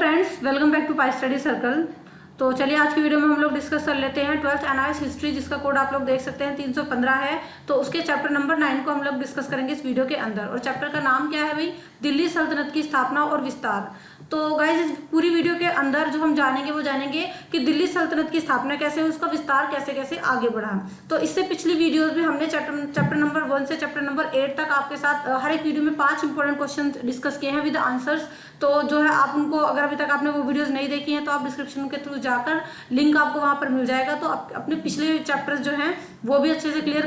Friends, welcome back to Pi Study Circle. तो चलिए आज की वीडियो में हम लोग डिस्कस कर लेते हैं 12th एनालिसिस हिस्ट्री, जिसका कोड आप लोग देख सकते हैं 315 है। तो उसके चैप्टर नंबर 9 को हम लोग डिस्कस करेंगे इस वीडियो के अंदर। और चैप्टर का नाम क्या है भाई? दिल्ली सल्तनत की स्थापना और विस्तार। तो गाइज इस पूरी वीडियो के अंदर जो हम जानेंगे वो जानेंगे कि दिल्ली सल्तनत की स्थापना कैसे हुई, उसका विस्तार कैसे कैसे आगे बढ़ा। तो इससे पिछली वीडियोस में हमने चैप्टर नंबर 1 से चैप्टर नंबर 8 तक आपके साथ हर एक वीडियो में 5 इंपॉर्टेंट क्वेश्चन डिस्कस किए हैं विद आंसर्स। तो जो है आप उनको, अगर अभी तक आपने वो वीडियोस नहीं देखी हैं तो आप डिस्क्रिप्शन के थ्रू जाकर लिंक आपको वहां पर मिल जाएगा, तो आप अपने पिछले चैप्टर्स जो हैं वो भी अच्छे से क्लियर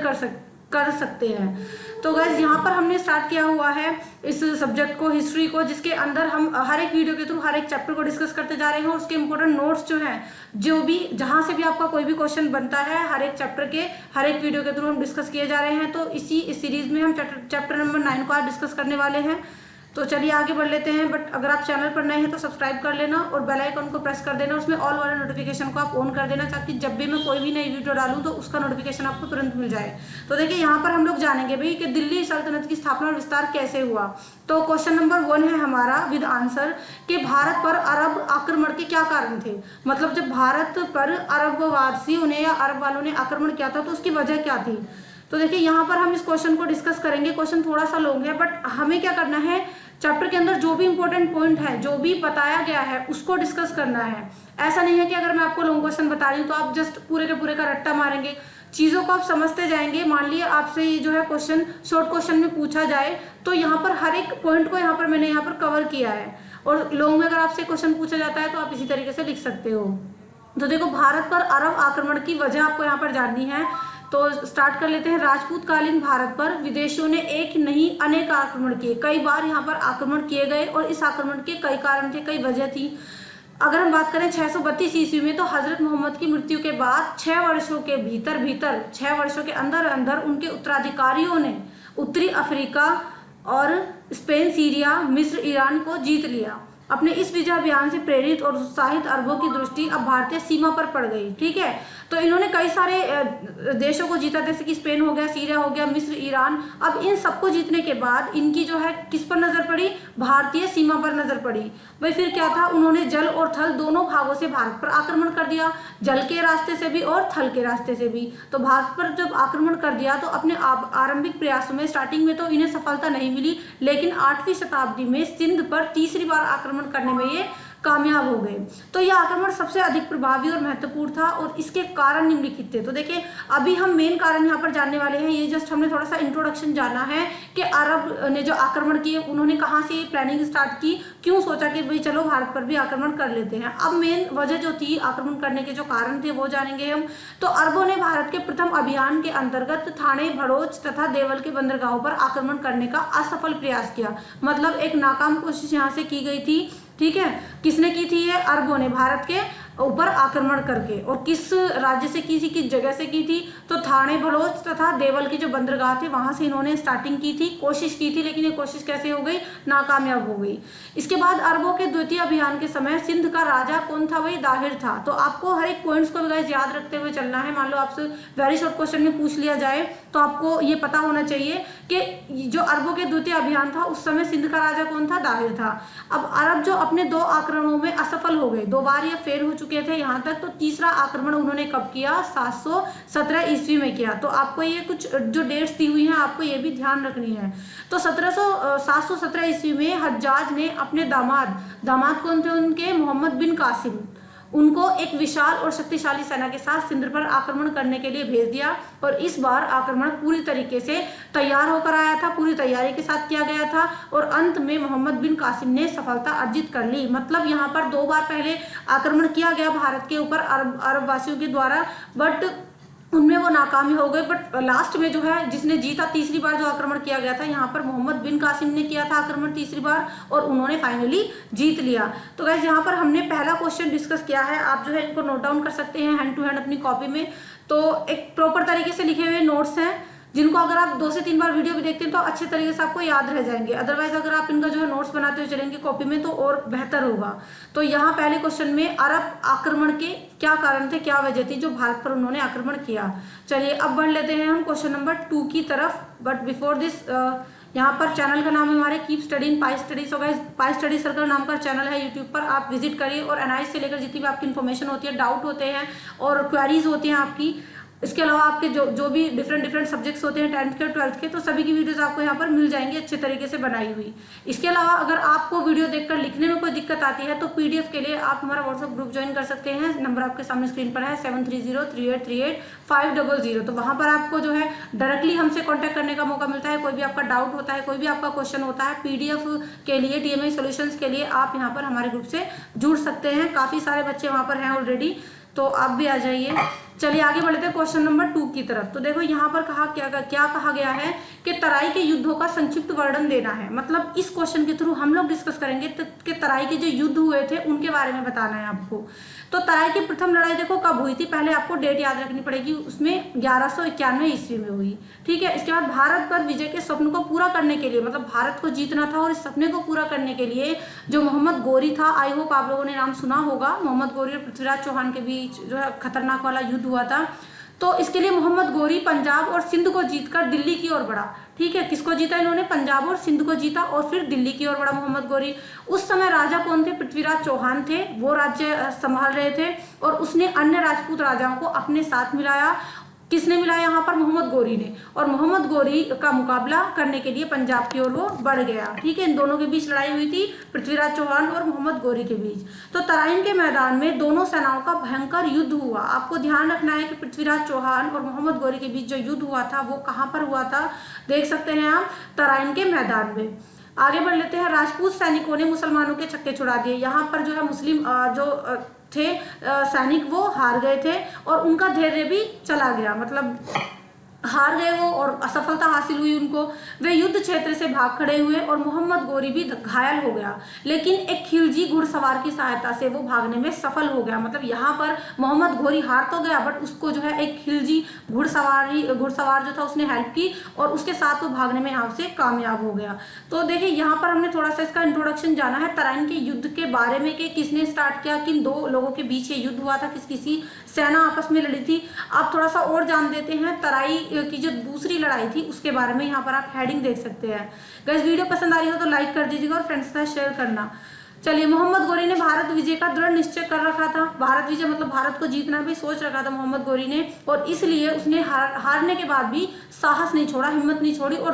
कर सकते हैं। तो गाइज यहाँ पर हमने स्टार्ट किया हुआ है इस सब्जेक्ट को, हिस्ट्री को, जिसके अंदर हम हर एक वीडियो के थ्रू हर एक चैप्टर को डिस्कस करते जा रहे हैं। उसके इंपॉर्टेंट नोट्स जो हैं, जो भी जहाँ से भी आपका कोई भी क्वेश्चन बनता है, हर एक चैप्टर के हर एक वीडियो के थ्रू हम डिस्कस किए जा रहे हैं। तो इस सीरीज में हम चैप्टर नंबर 9 को आज डिस्कस करने वाले हैं। तो चलिए आगे बढ़ लेते हैं। बट अगर आप चैनल पर नए हैं तो सब्सक्राइब कर लेना और बेल आइकन को प्रेस कर देना, उसमें ऑल वाले नोटिफिकेशन को आप ऑन कर देना, ताकि जब भी मैं कोई भी नई वीडियो डालूं तो उसका नोटिफिकेशन आपको तुरंत मिल जाए। तो देखिए यहाँ पर हम लोग जानेंगे भाई कि दिल्ली सल्तनत की स्थापना और विस्तार कैसे हुआ। तो क्वेश्चन नंबर 1 है हमारा विद आंसर कि भारत पर अरब आक्रमण के क्या कारण थे। मतलब जब भारत पर अरबवासियों ने या अरब वालों ने आक्रमण किया था तो उसकी वजह क्या थी। तो देखिए यहाँ पर हम इस क्वेश्चन को डिस्कस करेंगे। क्वेश्चन थोड़ा सा लॉन्ग है, बट हमें क्या करना है, चैप्टर के अंदर जो भी इंपॉर्टेंट पॉइंट है, जो भी बताया गया है, उसको डिस्कस करना है। ऐसा नहीं है कि अगर मैं आपको लॉन्ग क्वेश्चन बता रही हूँ तो आप जस्ट पूरे के पूरे का रट्टा मारेंगे, चीजों को आप समझते जाएंगे। मान लीजिए आपसे ये जो है क्वेश्चन शॉर्ट क्वेश्चन में पूछा जाए तो यहाँ पर हर एक पॉइंट को यहाँ पर मैंने यहाँ पर कवर किया है। और लॉन्ग में अगर आपसे क्वेश्चन पूछा जाता है तो आप इसी तरीके से लिख सकते हो। तो देखो, भारत पर अरब आक्रमण की वजह आपको यहाँ पर जाननी है। तो स्टार्ट कर लेते हैं। राजपूत कालीन भारत पर विदेशियों ने एक नहीं अनेक आक्रमण किए, कई बार यहाँ पर आक्रमण किए गए और इस आक्रमण के कई कारण थे, कई वजह थी। अगर हम बात करें 632 ईस्वी में, तो हजरत मोहम्मद की मृत्यु के बाद 6 वर्षों के भीतर 6 वर्षों के अंदर अंदर उनके उत्तराधिकारियों ने उत्तरी अफ्रीका और स्पेन, सीरिया, मिस्र, ईरान को जीत लिया। अपने इस विजय अभियान से प्रेरित और उत्साहित अरबों की दृष्टि अब भारतीय सीमा पर पड़ गई। ठीक है, तो इन्होंने कई सारे देशों को जीता, जैसे कि स्पेन हो गया, सीरिया हो गया, मिस्र, ईरान। अब इन सबको जीतने के बाद इनकी जो है किस पर नजर पड़ी? भारतीय सीमा पर नजर पड़ी। भाई फिर क्या था, उन्होंने जल और थल दोनों भागों से भारत पर आक्रमण कर दिया, जल के रास्ते से भी और थल के रास्ते से भी। तो भारत पर जब आक्रमण कर दिया तो अपने आरंभिक प्रयासों में स्टार्टिंग में तो इन्हें सफलता नहीं मिली, लेकिन 8वीं शताब्दी में सिंध पर तीसरी बार आक्रमण करने में ये कामयाब हो गए। तो यह आक्रमण सबसे अधिक प्रभावी और महत्वपूर्ण था और इसके कारण निम्नलिखित थे। तो देखिए, अभी हम मेन कारण यहाँ पर जानने वाले हैं। ये जस्ट हमने थोड़ा सा इंट्रोडक्शन जाना है कि अरब ने जो आक्रमण किए, उन्होंने कहाँ से प्लानिंग स्टार्ट की, क्यों सोचा कि भाई चलो भारत पर भी आक्रमण कर लेते हैं। अब मेन वजह जो थी आक्रमण करने के जो कारण थे वो जानेंगे हम। तो अरबों ने भारत के प्रथम अभियान के अंतर्गत थाने, भड़ोच तथा देवल के बंदरगाहों पर आक्रमण करने का असफल प्रयास किया। मतलब एक नाकाम कोशिश यहाँ से की गई थी। ठीक है, किसने की थी? ये अरबों ने भारत के ऊपर आक्रमण करके। और किस राज्य से की थी, किस जगह से की थी? तो थाने, भड़ोच तथा देवल के जो बंदरगाह थे वहां से इन्होंने स्टार्टिंग की थी, कोशिश की थी, लेकिन ये कोशिश कैसे हो गई? नाकामयाब हो गई। इसके बाद अरबों के द्वितीय अभियान के समय सिंध का राजा कौन था? वही दाहिर था। तो आपको हर एक पॉइंट्स को गाइस याद रखते हुए चलना है। मान लो आपसे वेरी शॉर्ट क्वेश्चन में पूछ लिया जाए तो आपको ये पता होना चाहिए कि जो अरबों के द्वितीय अभियान था उस समय सिंध का राजा कौन था? दाहिर था। अब अरब जो अपने 2 आक्रमणों में असफल हो गए, 2 बार ये फेल हो चुके थे यहाँ तक। तो तीसरा आक्रमण उन्होंने कब किया? 717 ईस्वी में किया। तो आपको ये कुछ जो डेट्स दी हुई हैं आपको ये भी ध्यान रखनी है। तो 717 ईस्वी में हज्जाज ने अपने दामाद कौन थे उनके? मोहम्मद बिन कासिम, उनको एक विशाल और शक्तिशाली सेना के साथ सिंध पर आक्रमण करने के लिए भेज दिया। और इस बार आक्रमण पूरी तरीके से तैयार होकर आया था, पूरी तैयारी के साथ किया गया था और अंत में मोहम्मद बिन कासिम ने सफलता अर्जित कर ली। मतलब यहाँ पर 2 बार पहले आक्रमण किया गया भारत के ऊपर अरब वासियों के द्वारा, बट उनमें वो नाकामी हो गए। बट लास्ट में जो है जिसने जीता, तीसरी बार जो आक्रमण किया गया था यहाँ पर मोहम्मद बिन कासिम ने किया था आक्रमण तीसरी बार, और उन्होंने फाइनली जीत लिया। तो गाइस यहाँ पर हमने पहला क्वेश्चन डिस्कस किया है। आप जो है इनको नोट डाउन कर सकते हैं हैंड टू हैंड अपनी कॉपी में। तो एक प्रॉपर तरीके से लिखे हुए नोट्स हैं, जिनको अगर आप 2 से 3 बार वीडियो भी देखते हैं तो अच्छे तरीके से आपको याद रह जाएंगे। अदरवाइज अगर आप इनका जो है नोट्स बनाते हुए चलेंगे कॉपी में तो और बेहतर होगा। तो यहाँ पहले क्वेश्चन में अरब आक्रमण के क्या कारण थे, क्या वजह थी जो भारत पर उन्होंने आक्रमण किया। चलिए अब बढ़ लेते हैं हम क्वेश्चन नंबर 2 की तरफ। बट बिफोर दिस यहाँ पर चैनल का नाम है हमारे keep study in pi study. So guys pi Study circle नाम का चैनल है यूट्यूब पर, आप विजिट करिए और एनालिसिस से लेकर जितनी भी आपकी इन्फॉर्मेशन होती है, डाउट होते हैं और क्वेरीज होती हैं आपकी, इसके अलावा आपके जो भी डिफरेंट सब्जेक्ट्स होते हैं 10th के और 12th के, तो सभी की वीडियोस आपको यहाँ पर मिल जाएंगी अच्छे तरीके से बनाई हुई। इसके अलावा अगर आपको वीडियो देखकर लिखने में कोई दिक्कत आती है तो पीडीएफ के लिए आप हमारा व्हाट्सएप ग्रुप ज्वाइन कर सकते हैं। नंबर आपके सामने स्क्रीन पर है 7303838500। तो वहाँ पर आपको जो है डायरेक्टली हमसे कॉन्टैक्ट करने का मौका मिलता है। कोई भी आपका डाउट होता है, कोई भी आपका क्वेश्चन होता है, पीडीएफ के लिए, डीएमआई सॉल्यूशंस के लिए आप यहाँ पर हमारे ग्रुप से जुड़ सकते हैं। काफ़ी सारे बच्चे वहाँ पर हैं ऑलरेडी, तो आप भी आ जाइए। चलिए आगे बढ़ते हैं क्वेश्चन नंबर 2 की तरफ। तो देखो यहाँ पर क्या कहा गया है कि तराई के युद्धों का संक्षिप्त वर्णन देना है। मतलब इस क्वेश्चन के थ्रू हम लोग डिस्कस करेंगे कि तराई के जो युद्ध हुए थे उनके बारे में बताना है आपको। तो तराई की प्रथम लड़ाई देखो कब हुई थी, पहले आपको डेट याद रखनी पड़ेगी, उसमें 1191 ईस्वी में हुई। ठीक है, इसके बाद भारत पर विजय के स्वप्न को पूरा करने के लिए, मतलब भारत को जीतना था और इस सपने को पूरा करने के लिए जो मोहम्मद गोरी था, आई होप आप लोगों ने नाम सुना होगा, मोहम्मद गोरी और पृथ्वीराज चौहान के बीच जो है खतरनाक वाला युद्ध हुआ था। तो इसके लिए मोहम्मद गोरी पंजाब और सिंध को जीतकर दिल्ली की ओर बढ़ा। ठीक है, किसको जीता इन्होंने? पंजाब और सिंध को जीता और फिर दिल्ली की ओर बढ़ा मोहम्मद गोरी। उस समय राजा कौन थे? पृथ्वीराज चौहान थे, वो राज्य संभाल रहे थे और उसने अन्य राजपूत राजाओं को अपने साथ मिलाया। किसने मिलाया यहाँ पर? मोहम्मद गोरी ने। और मोहम्मद गोरी का मुकाबला करने के लिए पंजाब की ओर वो बढ़ गया। ठीक है, इन दोनों के बीच लड़ाई हुई थी, पृथ्वीराज चौहान और मोहम्मद गोरी के बीच। तो तराइन के मैदान में दोनों सेनाओं का भयंकर युद्ध हुआ। आपको ध्यान रखना है कि पृथ्वीराज चौहान और मोहम्मद गोरी के बीच जो युद्ध हुआ था वो कहाँ पर हुआ था, देख सकते हैं आप, तराइन के मैदान में। आगे बढ़ लेते हैं। राजपूत सैनिकों ने मुसलमानों के छक्के छुड़ा दिए। यहाँ पर जो है मुस्लिम थे सैनिक, वो हार गए थे और उनका धैर्य भी चला गया, मतलब हार गए वो और असफलता हासिल हुई उनको। वे युद्ध क्षेत्र से भाग खड़े हुए और मोहम्मद गोरी भी घायल हो गया, लेकिन एक खिलजी घुड़सवार की सहायता से वो भागने में सफल हो गया। मतलब यहाँ पर मोहम्मद गोरी हार तो गया, बट उसको जो है एक खिलजी घुड़सवार जो था उसने हेल्प की और उसके साथ वो भागने में यहाँ से कामयाब हो गया। तो देखिए यहाँ पर हमने थोड़ा सा इसका इंट्रोडक्शन जाना है तराइन के युद्ध के बारे में कि किसने स्टार्ट किया, किन दो लोगों के बीच ये युद्ध हुआ था, किसी सेना आपस में लड़ी थी। आप थोड़ा सा और जान देते हैं तराई की जो दूसरी लड़ाई थी उसके बारे में। यहाँ पर आप हेडिंग देख सकते हैं। गाइस वीडियो पसंद आ रही हो तो लाइक कर दीजिएगा और फ्रेंड्स के साथ शेयर करना। चलिए, मोहम्मद गोरी ने भारत विजय का दृढ़ निश्चय कर रखा था। भारत विजय मतलब भारत को जीतना भी सोच रखा था मोहम्मद गोरी ने, और इसलिए उसने हारने के बाद भी साहस नहीं छोड़ा, हिम्मत नहीं छोड़ी और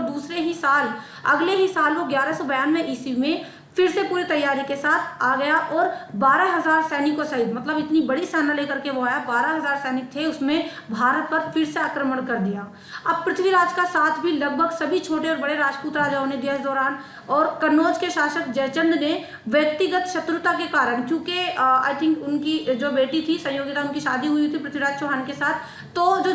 अगले ही साल वो 1192 ईस्वी में फिर से पूरी तैयारी के साथ आ गया और 12,000 सैनिकों सहित, मतलब इतनी बड़ी सेना लेकर के वो आया, 12,000 सैनिक थे उसमें, भारत पर फिर से आक्रमण कर दिया। अब पृथ्वीराज का साथ भी लगभग सभी छोटे और बड़े राजपूत राजाओं ने दिया इस दौरान। और कन्नौज के शासक जयचंद ने व्यक्तिगत शत्रुता के कारण, क्योंकि आई थिंक उनकी जो बेटी थी संयोगिता, उनकी शादी हुई थी पृथ्वीराज चौहान के साथ, तो जो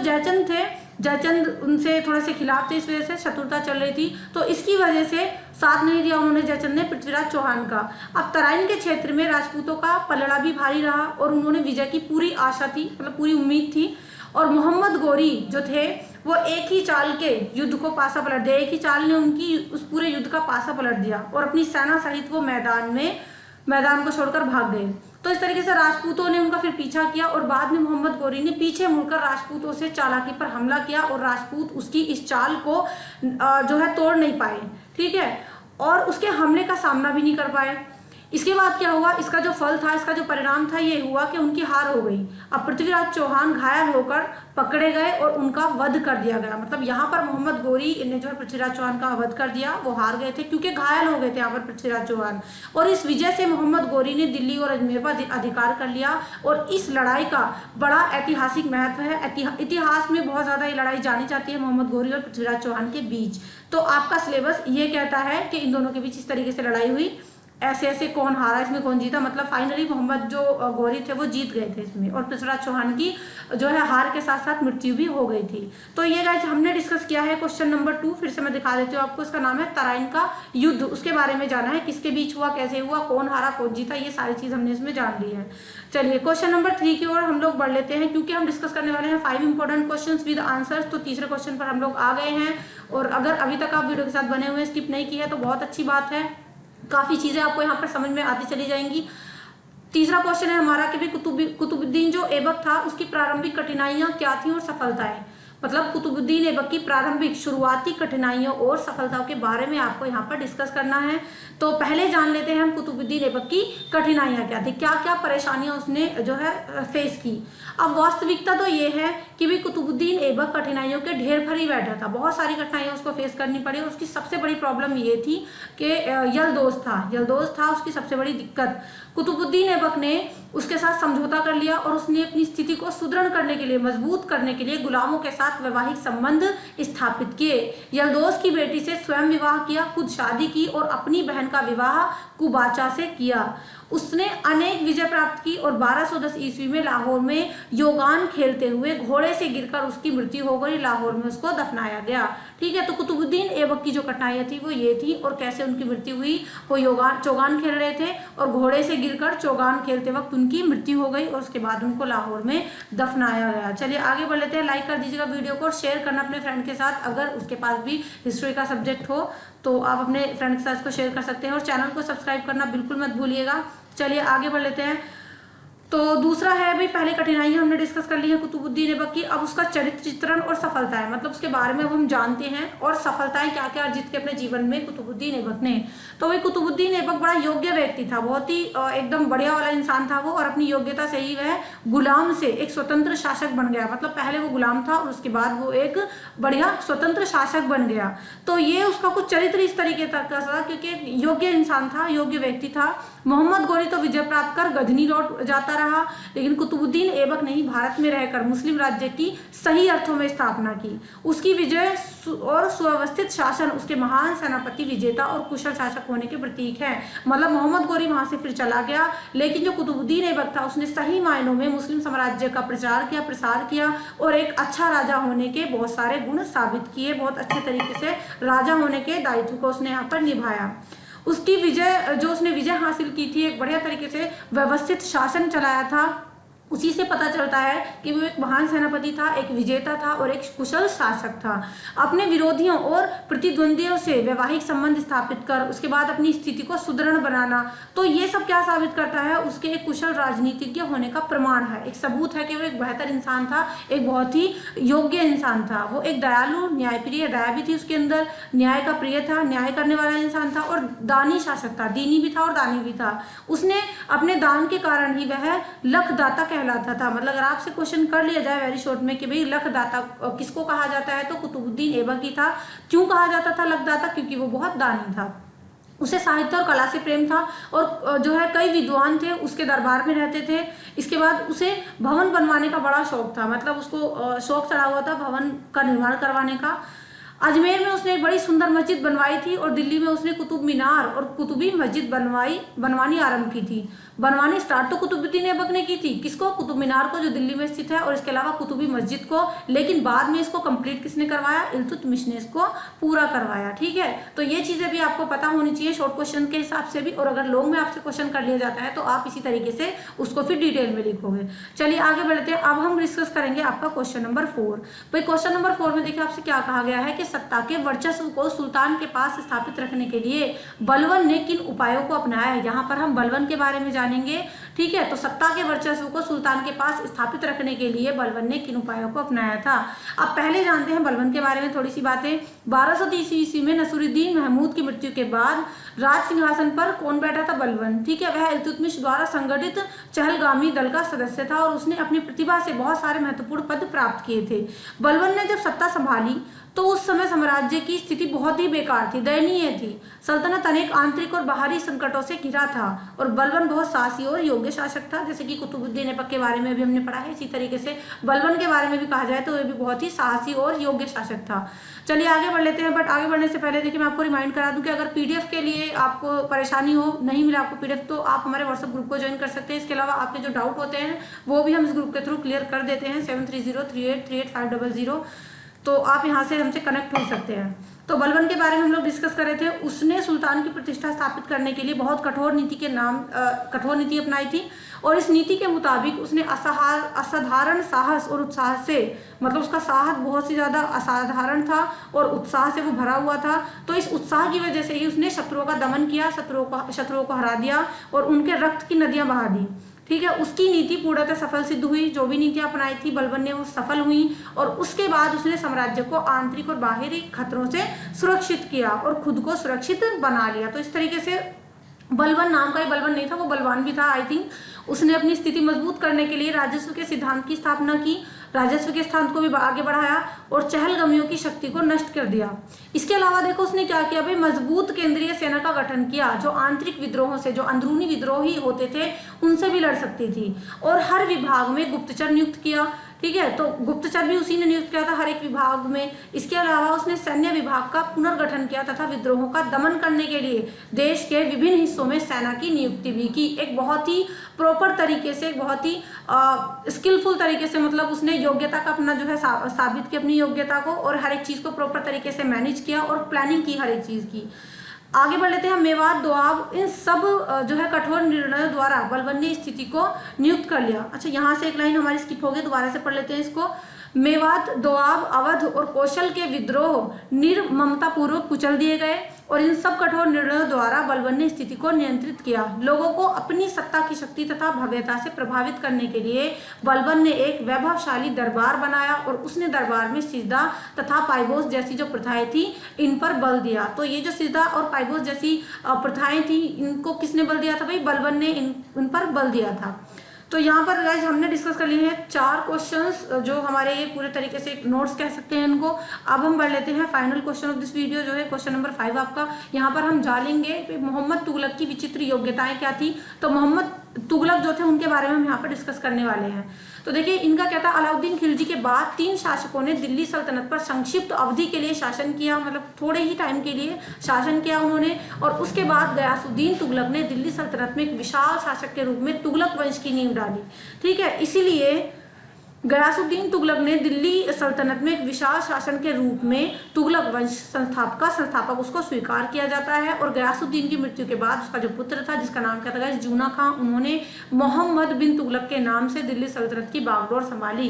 जयचंद उनसे थोड़े से खिलाफ थे, इस वजह से शत्रुता चल रही थी, तो इसकी वजह से साथ नहीं दिया उन्होंने जयचंद ने पृथ्वीराज चौहान का। अब तराइन के क्षेत्र में राजपूतों का पलड़ा भी भारी रहा और उन्होंने विजय की पूरी आशा थी, मतलब पूरी उम्मीद थी। और मोहम्मद गोरी जो थे वो एक ही चाल के युद्ध को पासा पलट दिया, एक ही चाल ने उनकी उस पूरे युद्ध का पासा पलट दिया और अपनी सेना सहित वो मैदान को छोड़कर भाग गए। तो इस तरीके से राजपूतों ने उनका फिर पीछा किया और बाद में मोहम्मद गोरी ने पीछे मुड़कर राजपूतों से चालाकी पर हमला किया और राजपूत उसकी इस चाल को जो है तोड़ नहीं पाए। ठीक है, और उसके हमले का सामना भी नहीं कर पाए। इसके बाद क्या हुआ, इसका जो फल था, इसका जो परिणाम था, ये हुआ कि उनकी हार हो गई। अब पृथ्वीराज चौहान घायल होकर पकड़े गए और उनका वध कर दिया गया। मतलब यहाँ पर मोहम्मद गोरी ने जो है पृथ्वीराज चौहान का वध कर दिया, वो हार गए थे क्योंकि घायल हो गए थे यहाँ पर पृथ्वीराज चौहान। और इस विजय से मोहम्मद गोरी ने दिल्ली और अजमेर पर अधिकार कर लिया और इस लड़ाई का बड़ा ऐतिहासिक महत्व है। इतिहास में बहुत ज़्यादा ये लड़ाई जानी जाती है मोहम्मद गोरी और पृथ्वीराज चौहान के बीच। तो आपका सिलेबस ये कहता है कि इन दोनों के बीच इस तरीके से लड़ाई हुई, ऐसे ऐसे कौन हारा, इसमें कौन जीता, मतलब फाइनली मोहम्मद जो गोरी थे वो जीत गए थे इसमें, और पृथ्वीराज चौहान की जो है हार के साथ साथ मृत्यु भी हो गई थी। तो ये गाइस हमने डिस्कस किया है क्वेश्चन नंबर 2। फिर से मैं दिखा देती हूँ आपको, इसका नाम है तराइन का युद्ध। उसके बारे में जाना है, किसके बीच हुआ, कैसे हुआ, कौन हारा कौन जीता, ये सारी चीज हमने इसमें जान ली है। चलिए क्वेश्चन नंबर 3 की ओर हम लोग बढ़ लेते हैं, क्योंकि हम डिस्कस करने वाले हैं 5 इंपॉर्टेंट क्वेश्चंस विद आंसर्स। तो तीसरे क्वेश्चन पर हम लोग आ गए हैं, और अगर अभी तक आप वीडियो के साथ बने हुए, स्किप नहीं किया है तो बहुत अच्छी बात है, काफी चीजें आपको यहाँ पर समझ में आती चली जाएंगी। तीसरा क्वेश्चन है हमारा कि भाई कुतुबुद्दीन जो ऐबक था उसकी प्रारंभिक कठिनाइयां क्या थी और सफलताएं। मतलब कुतुबुद्दीन ऐबक की प्रारंभिक शुरुआती कठिनाइयों और सफलताओं के बारे में आपको यहाँ पर डिस्कस करना है। तो पहले जान लेते हैं हम कुतुबुद्दीन ऐबक की कठिनाइयाँ क्या थी, क्या क्या परेशानियाँ उसने जो है फेस की। अब वास्तविकता तो ये है कि भी कुतुबुद्दीन ऐबक कठिनाइयों के ढेर भर ही बैठा था, बहुत सारी कठिनाइयाँ उसको फेस करनी पड़ी। उसकी सबसे बड़ी प्रॉब्लम ये थी कि यलदोज था उसकी सबसे बड़ी दिक्कत। कुतुबुद्दीन ऐबक ने उसके साथ समझौता कर लिया और उसने अपनी स्थिति को सुदृढ़ करने के लिए, मजबूत करने के लिए गुलामों के साथ वैवाहिक संबंध स्थापित किए। यलदोज की बेटी से स्वयं विवाह किया, खुद शादी की और अपनी बहन का विवाह कुबाचा से किया। उसने अनेक विजय प्राप्त की और 1210 ईस्वी में लाहौर में योगान खेलते हुए घोड़े से गिरकर उसकी मृत्यु हो गई। लाहौर में उसको दफनाया गया। ठीक है, तो कुतुबुद्दीन ऐबक की जो कठिनाइयाँ थी वो ये थी और कैसे उनकी मृत्यु हुई। वो चौगान खेल रहे थे और घोड़े से गिरकर चौगान खेलते वक्त उनकी मृत्यु हो गई और उसके बाद उनको लाहौर में दफनाया गया। चलिए आगे बढ़ लेते हैं। लाइक कर दीजिएगा वीडियो को और शेयर करना अपने फ्रेंड के साथ। अगर उसके पास भी हिस्ट्री का सब्जेक्ट हो तो आप अपने फ्रेंड के साथ इसको शेयर कर सकते हैं और चैनल को सब्सक्राइब करना बिल्कुल मत भूलिएगा। चलिए आगे बढ़ लेते हैं। तो दूसरा है भाई, पहले कठिनाइयां हमने डिस्कस कर ली है कुतुबुद्दीन ऐबक की। अब उसका चरित्र चित्रण और सफलता है, मतलब उसके बारे में अब हम जानते हैं और सफलताएं क्या क्या अर्जित की अपने जीवन में कुतुबुद्दीन ऐबक ने। तो भाई कुतुबुद्दीन ऐबक बड़ा योग्य व्यक्ति था, बहुत ही एकदम बढ़िया वाला इंसान था वो, और अपनी योग्यता से ही वह गुलाम से एक स्वतंत्र शासक बन गया। मतलब पहले वो गुलाम था और उसके बाद वो एक बढ़िया स्वतंत्र शासक बन गया। तो ये उसका कुछ चरित्र इस तरीके का था क्योंकि योग्य इंसान था, योग्य व्यक्ति था। मोहम्मद गोरी तो विजय प्राप्त कर गजनी लौट जाता रहा, लेकिन कुतुबुद्दीन ऐबक ने ही भारत में रहकर मुस्लिम राज्य की सही अर्थों में स्थापना की। उसकी विजय और सुव्यवस्थित शासन उसके महान सेनापति, विजेता और कुशल शासक होने के प्रतीक है। मतलब मोहम्मद गोरी वहां से फिर चला गया, लेकिन जो कुतुबुद्दीन ऐबक था उसने सही मायनों में मुस्लिम साम्राज्य का प्रसार किया और एक अच्छा राजा होने के बहुत सारे गुण साबित किए। बहुत अच्छे तरीके से राजा होने के दायित्व को उसने यहाँ पर निभाया। उसकी उसने विजय हासिल की थी, एक बढ़िया तरीके से व्यवस्थित शासन चलाया था। उसी से पता चलता है कि वो एक महान सेनापति था, एक विजेता था और एक कुशल शासक था। अपने विरोधियों और प्रतिद्वंदियों से वैवाहिक संबंध स्थापित कर उसके बाद अपनी स्थिति को सुदृढ़ बनाना, तो ये सब क्या साबित करता है, उसके एक कुशल राजनीतिज्ञ होने का प्रमाण है, एक सबूत है कि वो एक बेहतर इंसान था, एक बहुत ही योग्य इंसान था। वो एक दयालु, न्यायप्रिय, दया भी थी उसके अंदर, न्याय का प्रिय था, न्याय करने वाला इंसान था और दानी शासक था, दीनी भी था और दानी भी था। उसने अपने दान के कारण ही वह लखदाता कहलाता था। मतलब अगर आपसे क्वेश्चन कर लिया जाए वेरी शॉर्ट में कि भाई लखदाता किसको कहा जाता है, तो कुतुबुद्दीन ऐबक ही था। क्यों कहा जाता था लखदाता? क्योंकि वो बहुत दानी था, उसे साहित्य और कला से प्रेम था और जो है कई विद्वान थे उसके दरबार में रहते थे। इसके बाद उसे भवन बनवाने का बड़ा शौक था, मतलब उसको शौक चढ़ा हुआ था भवन का निर्माण करवाने का। अजमेर में उसने एक बड़ी सुंदर मस्जिद बनवाई थी और दिल्ली में उसने कुतुब मीनार और कुतुबी मस्जिद बनवानी आरंभ की थी। बनवानी स्टार्ट तो कुतुबुद्दीन ऐबक ने की थी, किसको? कुतुब मीनार को, जो दिल्ली में स्थित है, और इसके अलावा कुतुबी मस्जिद को। लेकिन बाद में इसको कंप्लीट किसने करवाया? इल्तुतमिश ने इसको पूरा करवाया। ठीक है, तो ये चीजें भी आपको पता होनी चाहिए शॉर्ट क्वेश्चन के हिसाब से भी, और अगर लॉन्ग में आपसे क्वेश्चन कर लिया जाता है तो आप इसी तरीके से उसको फिर डिटेल में लिखोगे। चलिए आगे बढ़ते हैं। अब हम डिस्कस करेंगे आपका क्वेश्चन नंबर 4। भाई क्वेश्चन नंबर 4 में देखिए आपसे क्या कहा गया है कि सत्ता के वर्चस्व को सुल्तान के पास स्थापित रखने के लिए बलबन ने किन उपायों को अपनाया है। यहाँ पर हम बलबन के बारे में जानेंगे। ठीक है, तो सत्ता के वर्चस्व को सुल्तान के पास स्थापित रखने के लिए बलबन ने किन उपायों को अपनाया था। अब पहले जानते हैं बलबन के बारे में थोड़ी सी बातें। 1230 ईस्वी में नसीरुद्दीन महमूद की मृत्यु के बाद राज सिंहासन पर कौन बैठा था? बलबन। ठीक है, वह इल्तुतमिश द्वारा संगठित चहलगामी दल का सदस्य था और उसने अपनी प्रतिभा से बहुत सारे महत्वपूर्ण पद प्राप्त किए थे। बलबन ने जब सत्ता संभाली तो उस समय साम्राज्य की स्थिति बहुत ही बेकार थी, दयनीय थी। सल्तनत अनेक आंतरिक और बाहरी संकटों से घिरा था और बलबन बहुत साहसी और योग्य शासक था। जैसे कि कुतुबुद्दीन ऐबक के बारे में भी हमने पढ़ा है, इसी तरीके से बलबन के बारे में भी कहा जाए तो वह भी बहुत ही साहसी और योग्य शासक था। चलिए आगे बढ़ लेते हैं, बट आगे बढ़ने से पहले देखिए मैं आपको रिमाइंड करा दूं कि अगर पीडीएफ के लिए आपको परेशानी हो, नहीं मिला आपको पीडीएफ, तो आप हमारे व्हाट्सएप ग्रुप को ज्वाइन कर सकते हैं। इसके अलावा आपके जो डाउट होते हैं वो भी हम इस ग्रुप के थ्रू क्लियर कर देते हैं। 7303838500, तो आप यहाँ से हमसे कनेक्ट हो सकते हैं। तो बलबन के बारे में हम लोग डिस्कस कर रहे थे। उसने सुल्तान की प्रतिष्ठा स्थापित करने के लिए बहुत कठोर नीति अपनाई थी और इस नीति के मुताबिक उसने असाधारण साहस और उत्साह से, मतलब उसका साहस बहुत ही ज़्यादा असाधारण था और उत्साह से वो भरा हुआ था। तो इस उत्साह की वजह से ही उसने शत्रुओं का दमन किया, शत्रुओं को हरा दिया और उनके रक्त की नदियाँ बहा दी। ठीक है, उसकी नीति पूर्णतः सफल सिद्ध हुई। जो भी नीतियां अपनाई थी बलबन ने वो सफल हुई और उसके बाद उसने साम्राज्य को आंतरिक और बाहरी खतरों से सुरक्षित किया और खुद को सुरक्षित बना लिया। तो इस तरीके से बलबन नाम का ही बलबन नहीं था, वो बलवान भी था। आई थिंक उसने अपनी स्थिति मजबूत करने के लिए राजस्व के सिद्धांत की स्थापना की, राजस्व के सिद्धांत को भी आगे बढ़ाया और चहलगमियों की शक्ति को नष्ट कर दिया। इसके अलावा देखो उसने क्या किया भाई, मजबूत केंद्रीय सेना का गठन किया जो आंतरिक विद्रोहों से, जो अंदरूनी विद्रोही होते थे उनसे भी लड़ सकती थी, और हर विभाग में गुप्तचर नियुक्त किया। ठीक है, तो गुप्तचर भी उसी ने नियुक्त किया था हर एक विभाग में। इसके अलावा उसने सैन्य विभाग का पुनर्गठन किया तथा विद्रोहों का दमन करने के लिए देश के विभिन्न हिस्सों में सेना की नियुक्ति भी की। एक बहुत ही प्रॉपर तरीके से, एक बहुत ही स्किलफुल तरीके से, मतलब उसने योग्यता का अपना जो है साबित की अपनी योग्यता को, और हर एक चीज को प्रॉपर तरीके से मैनेज किया और प्लानिंग की हर एक चीज की। आगे बढ़ लेते हैं। मेवात, दोआब, इन सब जो है कठोर निर्णयों द्वारा बलबन ने स्थिति को नियुक्त कर लिया। अच्छा, यहाँ से एक लाइन हमारी स्किप हो गई, दोबारा से पढ़ लेते हैं इसको। मेवात, दोआब, अवध और कौशल के विद्रोह निर्ममता पूर्वक कुचल दिए गए और इन सब कठोर निर्णयों द्वारा बलबन ने स्थिति को नियंत्रित किया। लोगों को अपनी सत्ता की शक्ति तथा भव्यता से प्रभावित करने के लिए बलबन ने एक वैभवशाली दरबार बनाया और उसने दरबार में सिजदा तथा पाइबोस जैसी जो प्रथाएं थी इन पर बल दिया। तो ये जो सिजदा और पाइबोस जैसी प्रथाएं थी, इनको किसने बल दिया था भाई, बलबन ने इन पर बल दिया था। तो यहाँ पर गाइज हमने डिस्कस कर लिए हैं 4 क्वेश्चंस जो हमारे ये पूरे तरीके से नोट्स कह सकते हैं इनको। अब हम बढ़ लेते हैं final question of this video, जो है क्वेश्चन नंबर 5 आपका। यहाँ पर हम जानेंगे मोहम्मद तुगलक की विचित्र योग्यताएं क्या थी। तो मोहम्मद तुगलक जो थे उनके बारे में हम यहाँ पर डिस्कस करने वाले हैं। तो देखिए इनका क्या था, अलाउद्दीन खिलजी के बाद 3 शासकों ने दिल्ली सल्तनत पर संक्षिप्त अवधि के लिए शासन किया, मतलब थोड़े ही टाइम के लिए शासन किया उन्होंने। और उसके बाद गयासुद्दीन तुगलक ने दिल्ली सल्तनत में एक विशाल शासक के रूप में तुगलक वंश की नींव डाली। ठीक है, इसीलिए गयासुद्दीन तुगलक ने दिल्ली सल्तनत में एक विशाल शासन के रूप में तुगलक वंश संस्थापक उसको स्वीकार किया जाता है। और गयासुद्दीन की मृत्यु के बाद उसका जो पुत्र था जिसका नाम क्या था, जूना खां, उन्होंने मोहम्मद बिन तुगलक के नाम से दिल्ली सल्तनत की बागडोर संभाली।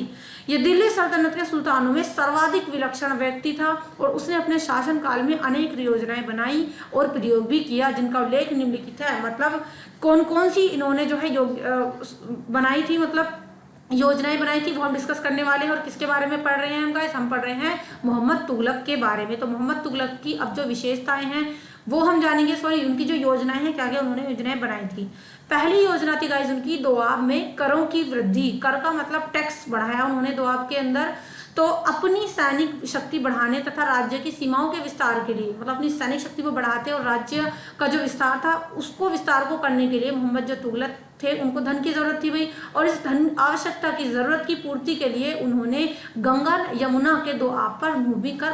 ये दिल्ली सल्तनत के सुल्तानों में सर्वाधिक विलक्षण व्यक्ति था और उसने अपने शासन काल में अनेक योजनाएं बनाई और प्रयोग भी किया जिनका उल्लेख निम्नलिखित है। मतलब कौन कौन सी इन्होंने जो है बनाई थी, मतलब योजनाएं बनाई थी, वो हम डिस्कस करने वाले हैं। और किसके बारे में पढ़ रहे हैं हम गाइस, हम पढ़ रहे हैं मोहम्मद तुगलक के बारे में। तो मोहम्मद तुगलक की अब जो विशेषताएं हैं वो हम जानेंगे। सॉरी, उनकी जो योजनाएं हैं, क्या क्या उन्होंने योजनाएं बनाई थी। पहली योजना थी गाइस उनकी दोआब में करों की वृद्धि। कर का मतलब टैक्स बढ़ाया उन्होंने दोआब के अंदर। तो अपनी सैनिक शक्ति बढ़ाने तथा राज्य की सीमाओं के विस्तार के लिए, मतलब अपनी सैनिक शक्ति को बढ़ाते और राज्य का जो विस्तार था उसको विस्तार को करने के लिए मोहम्मद जो तुगलक थे उनको धन की जरूरत थी भाई। और इस धन आवश्यकता की जरूरत की पूर्ति के लिए उन्होंने गंगा यमुना के दोआब पर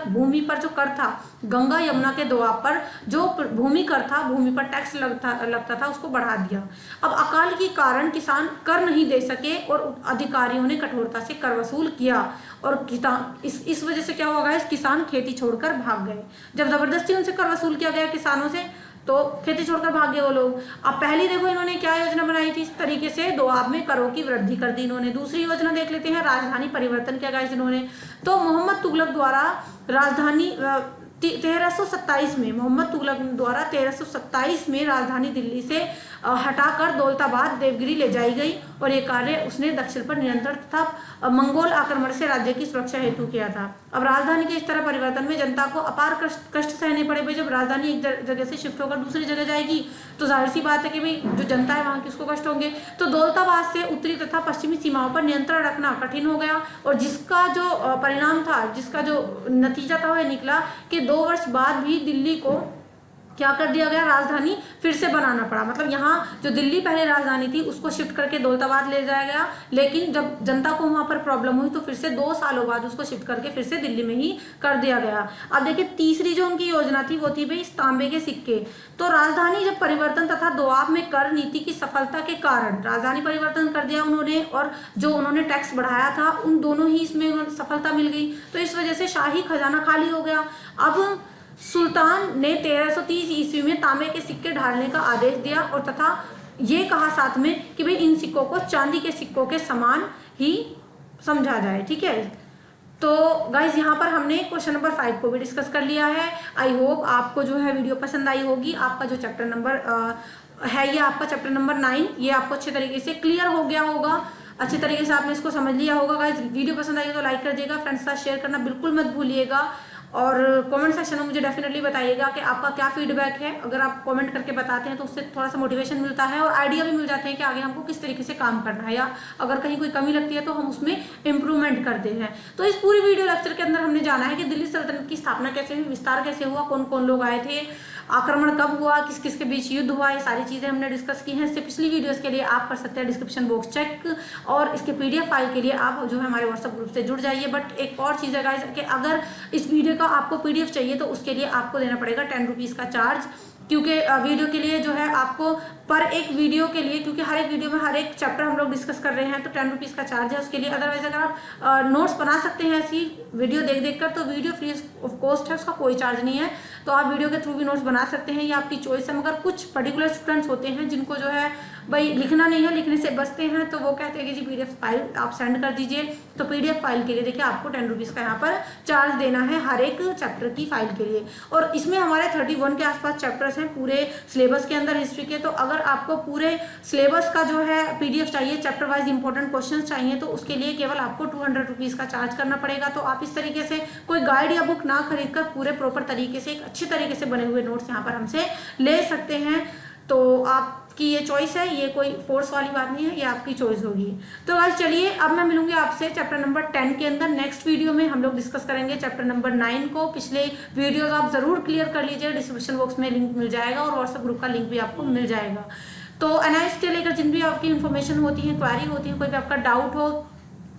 भूमि पर जो कर था, गंगा यमुना के दोआब पर जो भूमि कर था, भूमि पर टैक्स लगता था, उसको बढ़ा दिया। अब अकाल के कारण किसान कर नहीं दे सके और अधिकारियों ने कठोरता से कर वसूल किया और इस वजह से क्या हुआ, किसान खेती छोड़कर भाग गए। जब जबरदस्ती उनसे कर वसूल किया गया किसानों से तो खेती छोड़कर भाग गए वो लोग। अब पहली देखो इन्होंने क्या योजना बनाई थी, इस तरीके से दोआब में करों की वृद्धि कर दी इन्होंने। दूसरी योजना देख लेते हैं, राजधानी परिवर्तन किया गाइस इन्होंने। तो मोहम्मद तुगलक द्वारा राजधानी 1327 में, मोहम्मद तुगलक द्वारा 1327 में राजधानी दिल्ली से हटाकर दौलताबाद देवगिरी ले जाई गई और ये कार्य उसने दक्षिण पर नियंत्रण तथा मंगोल आक्रमण से राज्य की सुरक्षा हेतु किया था। अब राजधानी के इस तरह परिवर्तन में जनता को अपार कष्ट सहने पड़े भाई। जब राजधानी एक जगह से शिफ्ट होकर दूसरी जगह जाएगी तो जाहिर सी बात है कि भाई जो जनता है वहाँ की उसको कष्ट होंगे। तो दौलताबाद से उत्तरी तथा पश्चिमी सीमाओं पर नियंत्रण रखना कठिन हो गया और जिसका जो परिणाम था, जिसका जो नतीजा था वह निकला कि 2 वर्ष बाद भी दिल्ली को क्या कर दिया गया, राजधानी फिर से बनाना पड़ा। मतलब यहाँ जो दिल्ली पहले राजधानी थी उसको शिफ्ट करके दौलताबाद ले जाया गया, लेकिन जब जनता को वहां पर प्रॉब्लम हुई तो फिर से 2 सालों बाद उसको शिफ्ट करके फिर से दिल्ली में ही कर दिया गया। अब देखिए तीसरी जो उनकी योजना थी वो थी भाई तांबे के सिक्के। तो राजधानी जब परिवर्तन तथा दोआब में कर नीति की सफलता के कारण राजधानी परिवर्तन कर दिया उन्होंने और जो उन्होंने टैक्स बढ़ाया था उन दोनों ही इसमें सफलता मिल गई। तो इस वजह से शाही खजाना खाली हो गया। अब सुल्तान ने 1330 ईस्वी में तांबे के सिक्के ढालने का आदेश दिया और तथा ये कहा साथ में कि भाई इन सिक्कों को चांदी के सिक्कों के समान ही समझा जाए। ठीक है, तो गाइज यहाँ पर हमने क्वेश्चन नंबर 5 को भी डिस्कस कर लिया है। आई होप आपको जो है वीडियो पसंद आई होगी। आपका जो चैप्टर नंबर है ये आपका चैप्टर नंबर 9, ये आपको अच्छे तरीके से क्लियर हो गया होगा, अच्छे तरीके से आपने इसको समझ लिया होगा। गाइस वीडियो पसंद आई तो लाइक कर दिएगा, फ्रेंड्स के साथ शेयर करना बिल्कुल मत भूलिएगा, और कमेंट सेक्शन में मुझे डेफिनेटली बताइएगा कि आपका क्या फीडबैक है। अगर आप कमेंट करके बताते हैं तो उससे थोड़ा सा मोटिवेशन मिलता है और आइडिया भी मिल जाते हैं कि आगे हमको किस तरीके से काम करना है, या अगर कहीं कोई कमी लगती है तो हम उसमें इम्प्रूवमेंट करते हैं। तो इस पूरी वीडियो लेक्चर के अंदर हमने जाना है कि दिल्ली सल्तनत की स्थापना कैसे हुई, विस्तार कैसे हुआ, कौन कौन लोग आए थे, आक्रमण कब हुआ, किस किस के बीच युद्ध हुआ, ये सारी चीजें हमने डिस्कस की हैं। इससे पिछली वीडियोस के लिए आप कर सकते हैं डिस्क्रिप्शन बॉक्स चेक, और इसके पीडीएफ फाइल के लिए आप जो है हमारे व्हाट्सएप ग्रुप से जुड़ जाइए। बट एक और चीज़ है गाइस कि अगर इस वीडियो का आपको पीडीएफ चाहिए तो उसके लिए आपको देना पड़ेगा 10 रुपीज़ का चार्ज, क्योंकि वीडियो के लिए जो है आपको पर एक वीडियो के लिए, क्योंकि हर एक वीडियो में हर एक चैप्टर हम लोग डिस्कस कर रहे हैं, तो 10 रुपीज़ का चार्ज है उसके लिए। अदरवाइज अगर आप नोट्स बना सकते हैं ऐसी वीडियो देख देख कर, तो वीडियो फ्री ऑफ कॉस्ट है, उसका कोई चार्ज नहीं है, तो आप वीडियो के थ्रू भी नोट्स बना सकते हैं, ये आपकी चॉइस है। मगर कुछ पर्टिकुलर स्टूडेंट्स होते हैं जिनको जो है भाई लिखना नहीं है, लिखने से बचते हैं, तो वो कहते हैं कि जी पीडीएफ फाइल आप सेंड कर दीजिए। तो पीडीएफ फाइल के लिए देखिए आपको 10 रुपीज़ का यहाँ पर चार्ज देना है हर एक चैप्टर की फाइल के लिए, और इसमें हमारे 31 के आसपास चैप्टर्स हैं पूरे सिलेबस के अंदर हिस्ट्री के। तो अगर आपको पूरे सिलेबस का जो है पीडीएफ चाहिए, चैप्टर वाइज इंपॉर्टेंट क्वेश्चन चाहिए, तो उसके लिए केवल आपको 200 रुपीज़ का चार्ज करना पड़ेगा। तो आप इस तरीके से कोई गाइड या बुक ना खरीद कर पूरे प्रॉपर तरीके से एक अच्छे तरीके से बने हुए नोट्स यहाँ पर हमसे ले सकते हैं। तो आपकी ये चॉइस है, ये कोई फोर्स वाली बात नहीं है, ये आपकी चॉइस होगी। तो गाइस चलिए अब मैं मिलूंगी आपसे चैप्टर नंबर 10 के अंदर। नेक्स्ट वीडियो में हम लोग डिस्कस करेंगे चैप्टर नंबर 9 को। पिछले वीडियोस आप जरूर क्लियर कर लीजिए, डिस्क्रिप्शन बॉक्स में लिंक मिल जाएगा और व्हाट्सएप ग्रुप का लिंक भी आपको मिल जाएगा। तो एनालिसिस के लेकर जिन भी आपकी इन्फॉर्मेशन होती है, क्वेरी होती है, कोई भी आपका डाउट हो,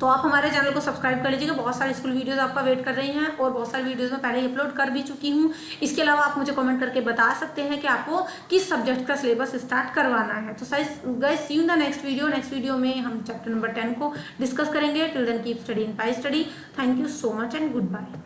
तो आप हमारे चैनल को सब्सक्राइब कर लीजिएगा। बहुत सारी स्कूल वीडियोस आपका वेट कर रही हैं, और बहुत सारी वीडियोस मैं पहले ही अपलोड कर भी चुकी हूँ। इसके अलावा आप मुझे कमेंट करके बता सकते हैं कि आपको किस सब्जेक्ट का सिलेबस स्टार्ट करवाना है। तो guys see you in the next video. Next video में हम चैप्टर नंबर 10 को डिस्कस करेंगे। Till then keep studying bye study. Thank you so much and good bye.